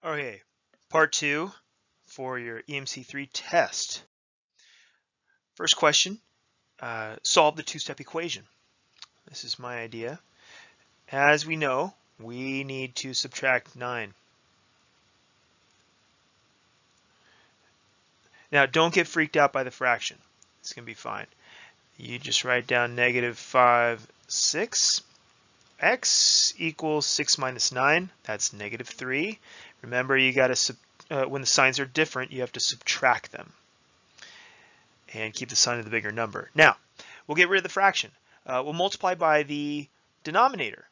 Okay, part two for your EMC3 test. First question, solve the two-step equation. This is my idea. As we know, we need to subtract 9. Now, don't get freaked out by the fraction. It's going to be fine. You just write down negative 5, 6. X equals 6 minus 9. That's negative 3. Remember, you got to when the signs are different, you have to subtract them and keep the sign of the bigger number. Now, we'll get rid of the fraction. We'll multiply by the denominator,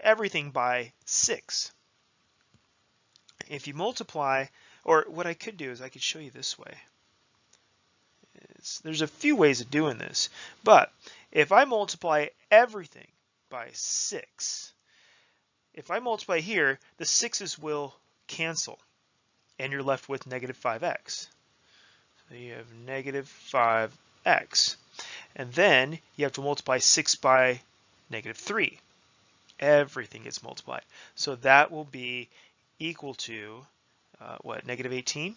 everything by 6. If you multiply, or what I could do is I could show you this way. There's a few ways of doing this, but if I multiply everything by 6, if I multiply here, the 6's will cancel, and you're left with negative 5x. So you have negative 5x. And then you have to multiply 6 by negative 3. Everything gets multiplied. So that will be equal to, what, negative 18?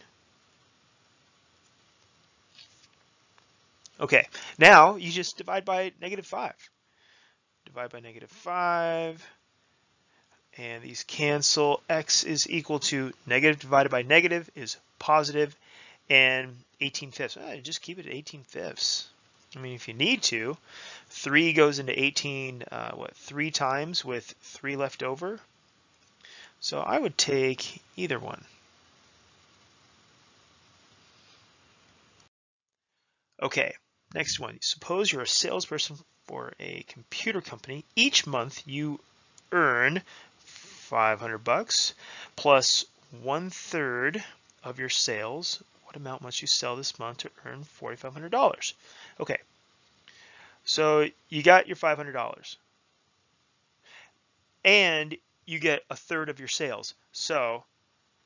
Okay, now you just divide by negative 5. Divide by negative 5. And these cancel. X is equal to negative divided by negative is positive, and 18 fifths. Just keep it at 18 fifths. I mean, if you need to, 3 goes into 18, 3 times with 3 left over. So I would take either one. Okay, next one. Suppose you're a salesperson for a computer company. Each month you earn $500 plus 1/3 of your sales. What amount must you sell this month to earn $4,500? Okay, so you got your $500 and you get 1/3 of your sales. So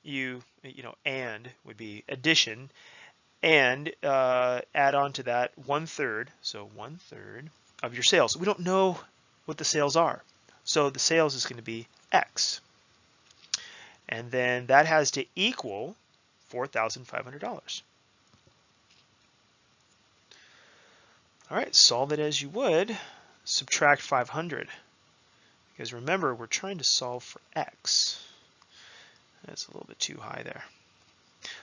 you know, and would be addition, and add on to that 1/3. So 1/3 of your sales. We don't know what the sales are. So the sales is going to be X. And then that has to equal $4,500. All right, solve it as you would. Subtract 500. Because remember, we're trying to solve for X. That's a little bit too high there.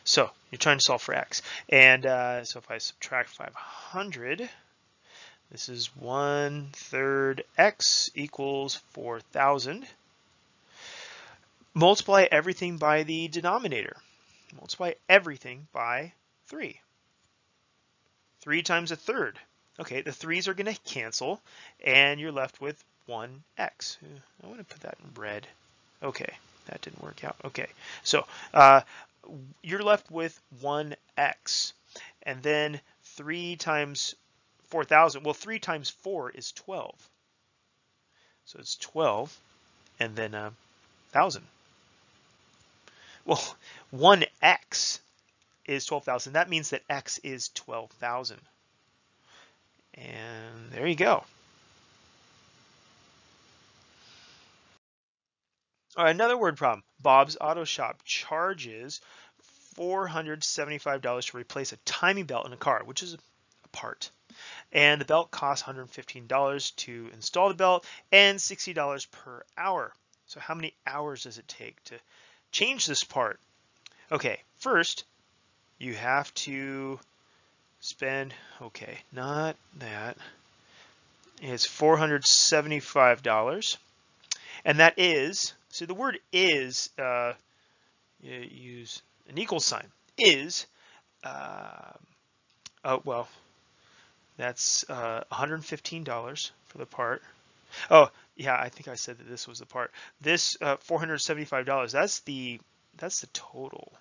So you're trying to solve for X. And so if I subtract 500, this is 1/3 X equals 4,000. Multiply everything by the denominator. Multiply everything by 3. 3 times 1/3. Okay, the 3's are going to cancel, and you're left with 1x. I want to put that in red. Okay, that didn't work out. Okay, so you're left with 1x. And then 3 times 4,000. Well, 3 times 4 is 12. So it's 12, and then 1,000. Well, 1x is 12,000. That means that x is 12,000. And there you go. All right, another word problem. Bob's Auto Shop charges $475 to replace a timing belt in a car, which is a part. And the belt costs $115 to install the belt and $60 per hour. So how many hours does it take to change this part? Okay, first you have to spend, okay, not that. It's $475. And that is, so the word is, use an equal sign, is, well, that's $115 for the part. Oh, yeah, I think I said that this was the part. This $475, that's the total.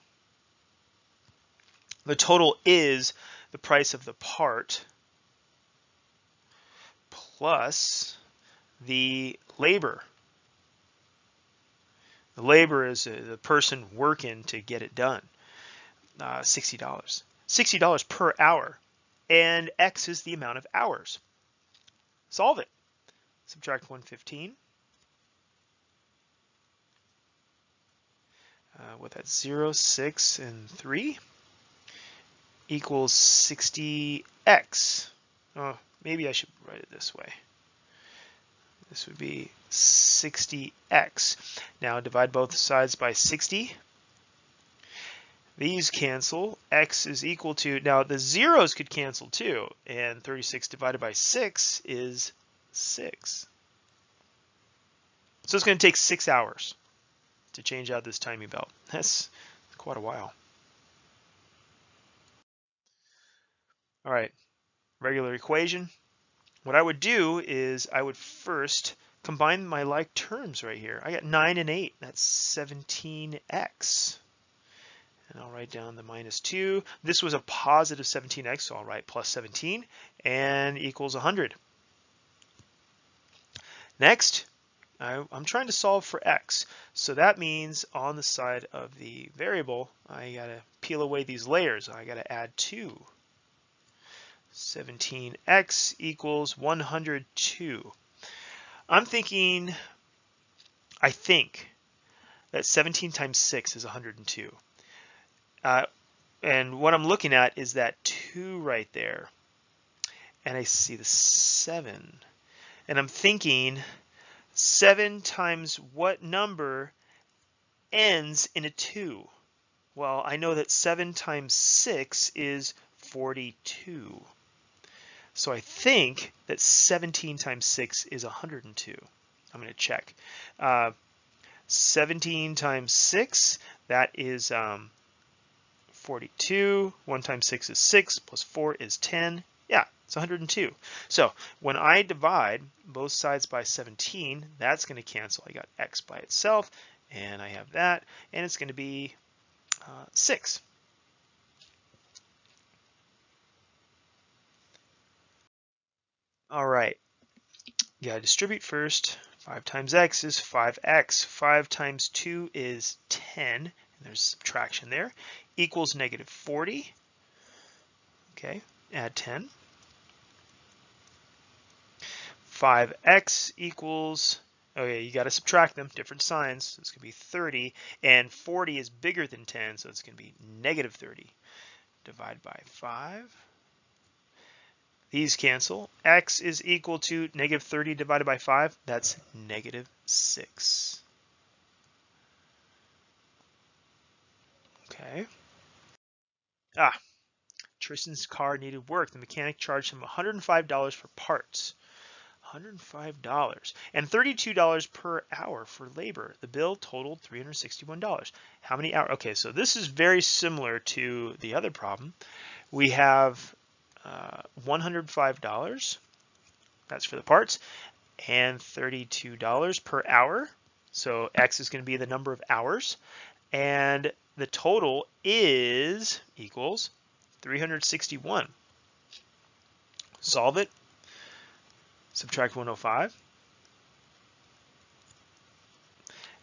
The total is the price of the part plus the labor. The labor is the person working to get it done. $60. $60 per hour. And X is the amount of hours. Solve it. Subtract 115. what that's 0, 6, and 3 equals 60x. Oh, maybe I should write it this way. This would be 60x. Now divide both sides by 60. These cancel. X is equal to, now the zeros could cancel too, and 36 divided by 6 is 6. So it's going to take 6 hours to change out this timing belt. That's quite a while. All right, regular equation. What I would do is I would first combine my like terms right here. I got 9 and 8. That's 17x. And I'll write down the minus 2. This was a positive 17x, so I'll write plus 17 and equals 100. Next, I'm trying to solve for x. So that means on the side of the variable, I got to peel away these layers. I got to add 2. 17x equals 102. I think that 17 times 6 is 102. And what I'm looking at is that 2 right there. And I see the 7. And I'm thinking 7 times what number ends in a 2? Well, I know that 7 times 6 is 42. So I think that 17 times 6 is 102. I'm going to check. 17 times 6, that is 42. 1 times 6 is 6, plus 4 is 10. Yeah, it's 102. So when I divide both sides by 17, that's going to cancel. I got x by itself, and I have that, and it's going to be 6. All right, you gotta distribute first. 5 times x is 5x. 5 times 2 is 10. And there's subtraction there. Equals negative 40. Okay, add 10. 5x equals, okay, you got to subtract them, different signs. So it's going to be 30, and 40 is bigger than 10, so it's going to be negative 30. Divide by 5. These cancel. X is equal to negative 30 divided by 5. That's negative 6. Okay. Tristan's car needed work. The mechanic charged him $105 for parts. $105 and $32 per hour for labor. The bill totaled $361. How many hours? Okay, so this is very similar to the other problem. We have $105, that's for the parts, and $32 per hour. So X is going to be the number of hours, and the total is equals 361. Solve it. Subtract 105.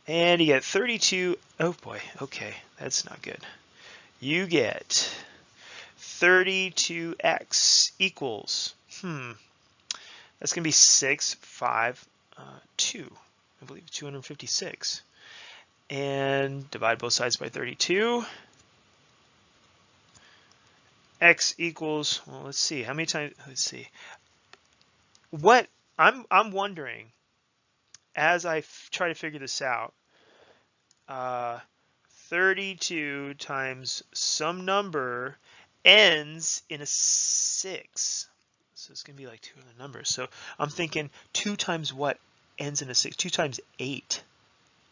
And you get 32. Oh boy, okay, that's not good. You get 32x equals, that's going to be 652. I believe 256. And divide both sides by 32. X equals, well, let's see, how many times, let's see. What I'm wondering, as I try to figure this out, 32 times some number ends in a 6. So it's going to be like 2 other numbers. So I'm thinking 2 times what ends in a 6? 2 times 8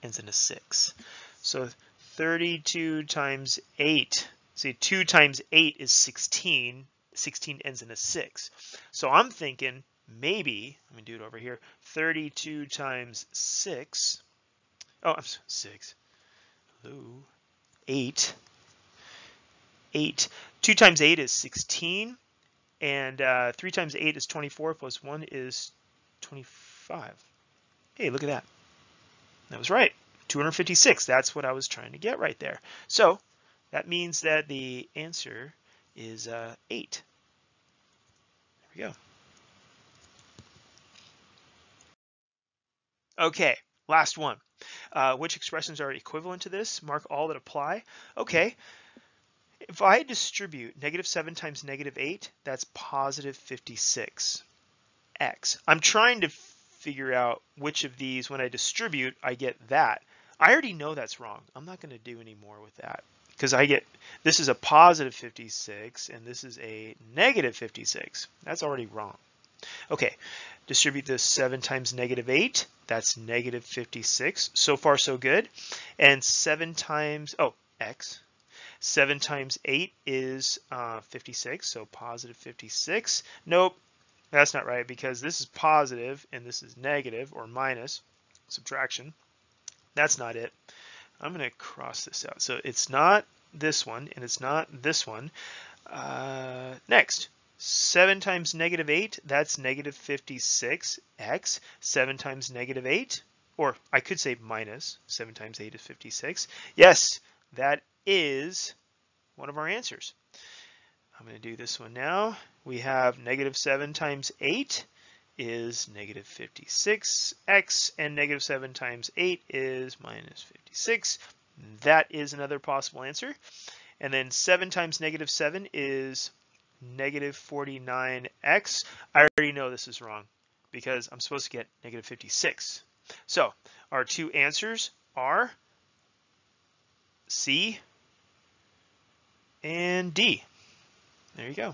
ends in a 6. So 32 times 8. See, 2 times 8 is 16. 16 ends in a 6. So I'm thinking maybe, let me do it over here, 32 times 6. Oh, I'm sorry, 6. Hello. 8. 8. 2 times 8 is 16. And 3 times 8 is 24, plus 1 is 25. Hey, look at that. That was right. 256. That's what I was trying to get right there. So that means that the answer is 8. There we go. Okay, last one. Which expressions are equivalent to this? Mark all that apply. Okay, if I distribute negative 7 times negative 8, that's positive 56x. I'm trying to figure out which of these, when I distribute, I get that. I already know that's wrong. I'm not going to do any more with that because I get, this is a positive 56 and this is a negative 56. That's already wrong. Okay, distribute this 7 times negative 8. That's negative 56. So far, so good. And 7 times, x. 7 times 8 is 56, so positive 56. Nope, that's not right because this is positive and this is negative or minus, subtraction. That's not it. I'm going to cross this out. So it's not this one and it's not this one. Next, 7 times negative 8, that's negative 56x. 7 times negative 8, or I could say minus 7 times 8 is 56. Yes, that is one of our answers. I'm going to do this one now. We have negative 7 times 8 is negative 56x, and negative 7 times 8 is minus 56. That is another possible answer. And then 7 times negative 7 is negative 49x. I already know this is wrong because I'm supposed to get negative 56. So our two answers are C and D. There you go.